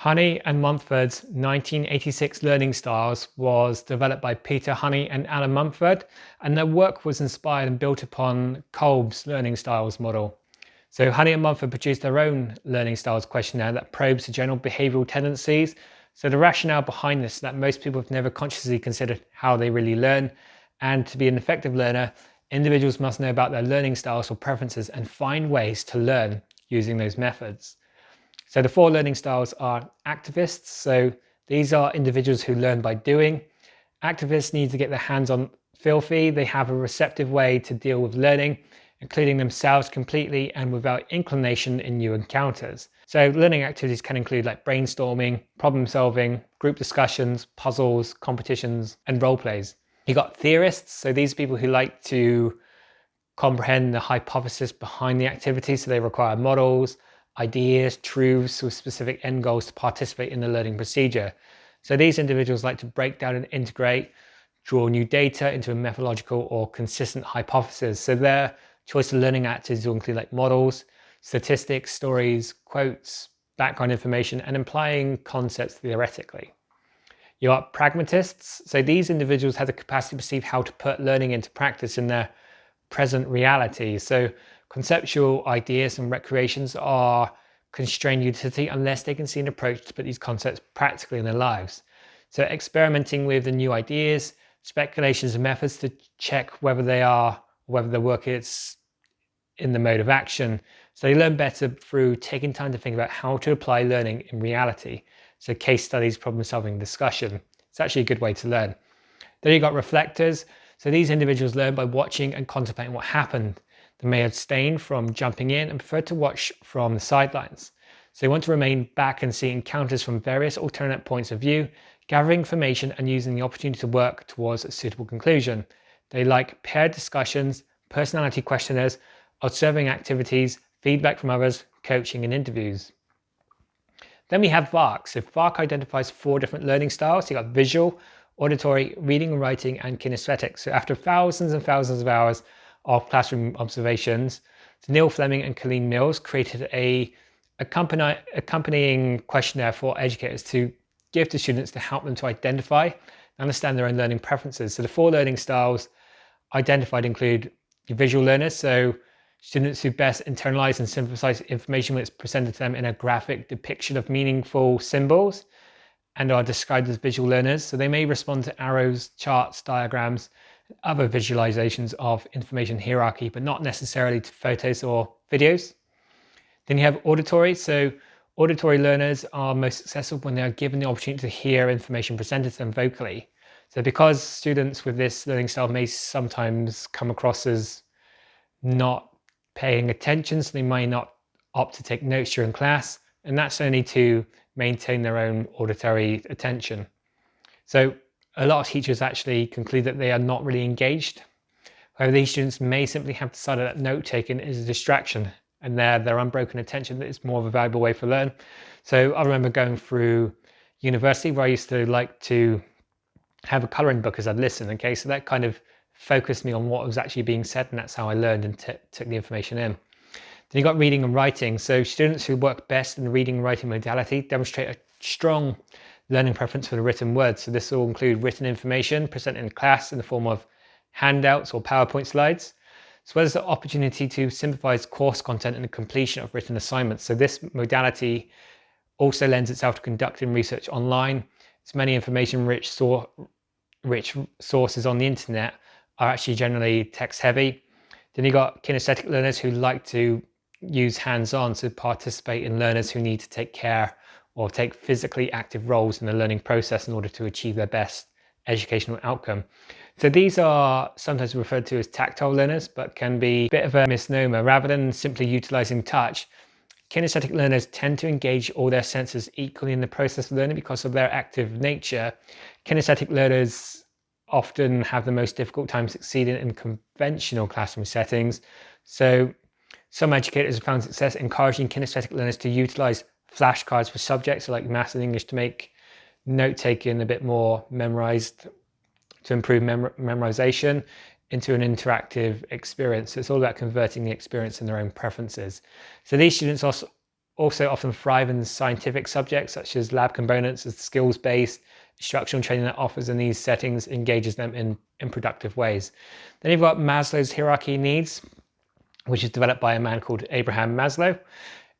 Honey and Mumford's 1986 Learning Styles was developed by Peter Honey and Alan Mumford, and their work was inspired and built upon Kolb's Learning Styles model. So Honey and Mumford produced their own Learning Styles questionnaire that probes the general behavioural tendencies. So the rationale behind this is that most people have never consciously considered how they really learn, and to be an effective learner, individuals must know about their learning styles or preferences and find ways to learn using those methods. So the 4 learning styles are activists. So these are individuals who learn by doing. Activists need to get their hands on filthy. They have a receptive way to deal with learning, including themselves completely and without inclination in new encounters. So learning activities can include like brainstorming, problem solving, group discussions, puzzles, competitions, and role plays. You got theorists. So these are people who like to comprehend the hypothesis behind the activity. So they require models, ideas, truths with specific end goals to participate in the learning procedure. So these individuals like to break down and integrate, draw new data into a methodological or consistent hypothesis. So their choice of learning activities will include like models, statistics, stories, quotes, background information, and applying concepts theoretically. You got pragmatists. So these individuals have the capacity to perceive how to put learning into practice in their present reality. So conceptual ideas and recreations are constrained utility unless they can see an approach to put these concepts practically in their lives. So experimenting with the new ideas, speculations and methods to check whether the work is in the mode of action. So they learn better through taking time to think about how to apply learning in reality. So case studies, problem solving, discussion. It's actually a good way to learn. Then you've got reflectors. So these individuals learn by watching and contemplating what happened. They may abstain from jumping in and prefer to watch from the sidelines. So they want to remain back and see encounters from various alternate points of view, gathering information and using the opportunity to work towards a suitable conclusion. They like paired discussions, personality questionnaires, observing activities, feedback from others, coaching and interviews. Then we have VARK. So VARK identifies 4 different learning styles. So you've got visual, auditory, reading and writing, and kinesthetic. So after thousands and thousands of hours of classroom observations, Neil Fleming and Colleen Mills created a accompanying questionnaire for educators to give to students to help them to identify and understand their own learning preferences. So the 4 learning styles identified include your visual learners, so students who best internalize and synthesize information when it's presented to them in a graphic depiction of meaningful symbols and are described as visual learners. So they may respond to arrows, charts, diagrams, other visualizations of information hierarchy, but not necessarily to photos or videos. Then you have auditory. So auditory learners are most successful when they are given the opportunity to hear information presented to them vocally. So because students with this learning style may sometimes come across as not paying attention, so they may not opt to take notes during class, and that's only to maintain their own auditory attention. So a lot of teachers actually conclude that they are not really engaged. However, these students may simply have decided that note-taking is a distraction and their unbroken attention is more of a valuable way to learn. So I remember going through university where I used to like to have a colouring book as I'd listen. Okay, so that kind of focused me on what was actually being said, and that's how I learned and took the information in. Then you got reading and writing. So students who work best in the reading and writing modality demonstrate a strong learning preference for the written word. So this will include written information presented in class in the form of handouts or PowerPoint slides, as well as the opportunity to simplify course content and the completion of written assignments. So this modality also lends itself to conducting research online. As many information-rich sources on the internet are actually generally text heavy. Then you got kinesthetic learners who like to use hands-on to participate in learners who need to take care or take physically active roles in the learning process in order to achieve their best educational outcome. So these are sometimes referred to as tactile learners, but can be a bit of a misnomer. Rather than simply utilizing touch, kinesthetic learners tend to engage all their senses equally in the process of learning because of their active nature. Kinesthetic learners often have the most difficult time succeeding in conventional classroom settings. So some educators have found success encouraging kinesthetic learners to utilize flashcards for subjects like maths and English to make note-taking a bit more memorized, to improve memorization into an interactive experience. So it's all about converting the experience in their own preferences. So these students also also often thrive in scientific subjects such as lab components, as skills-based instructional training that offers in these settings engages them in productive ways. Then you've got Maslow's hierarchy of needs, which is developed by a man called Abraham Maslow.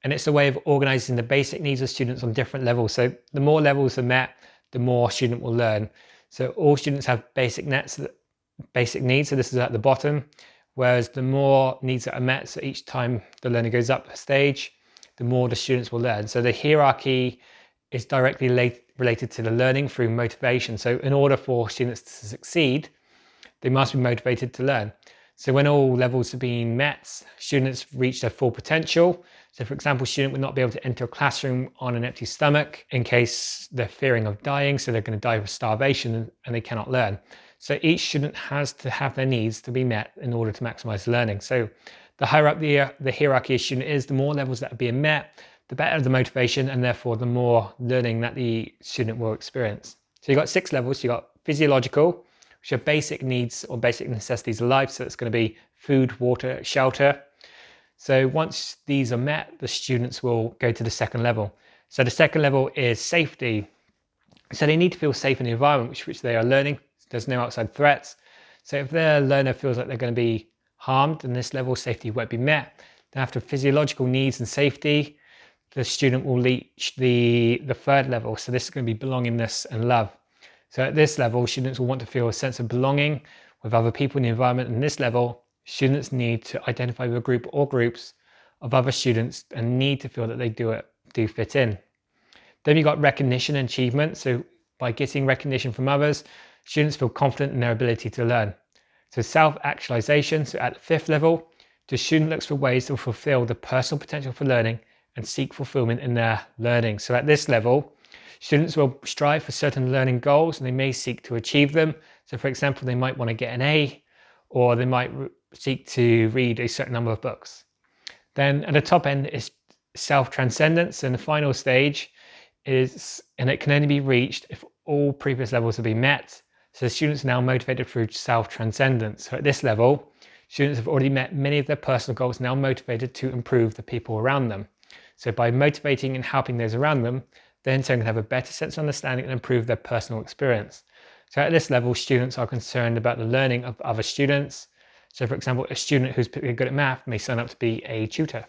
And it's a way of organizing the basic needs of students on different levels. So the more levels are met, the more a student will learn. So all students have basic needs. So this is at the bottom, whereas the more needs that are met, so each time the learner goes up a stage, the more the students will learn. So the hierarchy is directly related to the learning through motivation. So in order for students to succeed, they must be motivated to learn. So when all levels are being met, students reach their full potential. So for example, a student would not be able to enter a classroom on an empty stomach in case they're fearing of dying, so they're going to die of starvation and they cannot learn. So each student has to have their needs to be met in order to maximize learning. So the higher up the hierarchy a student is, the more levels that are being met, the better the motivation, and therefore the more learning that the student will experience. So you've got 6 levels. You've got physiological, which are basic needs or basic necessities of life. So it's going to be food, water, shelter. So once these are met, the students will go to the second level. So the second level is safety. So they need to feel safe in the environment which they are learning. There's no outside threats. So if their learner feels like they're going to be harmed, then this level of safety won't be met. Then after physiological needs and safety, the student will reach the third level. So this is going to be belongingness and love. So at this level, students will want to feel a sense of belonging with other people in the environment. And this level, students need to identify with a group or groups of other students and need to feel that they do fit in. Then you've got recognition and achievement. So by getting recognition from others, students feel confident in their ability to learn. So self-actualization. So at the 5th level, the student looks for ways to fulfill the personal potential for learning and seek fulfillment in their learning. So at this level, students will strive for certain learning goals and they may seek to achieve them. So for example, they might want to get an A, or they might seek to read a certain number of books. Then at the top end is self-transcendence, and the final stage is, and it can only be reached if all previous levels have been met. So the students are now motivated through self-transcendence. So at this level, students have already met many of their personal goals, now motivated to improve the people around them. So by motivating and helping those around them, they in turn can have a better sense of understanding and improve their personal experience. So at this level, students are concerned about the learning of other students. So for example, a student who's particularly good at math may sign up to be a tutor.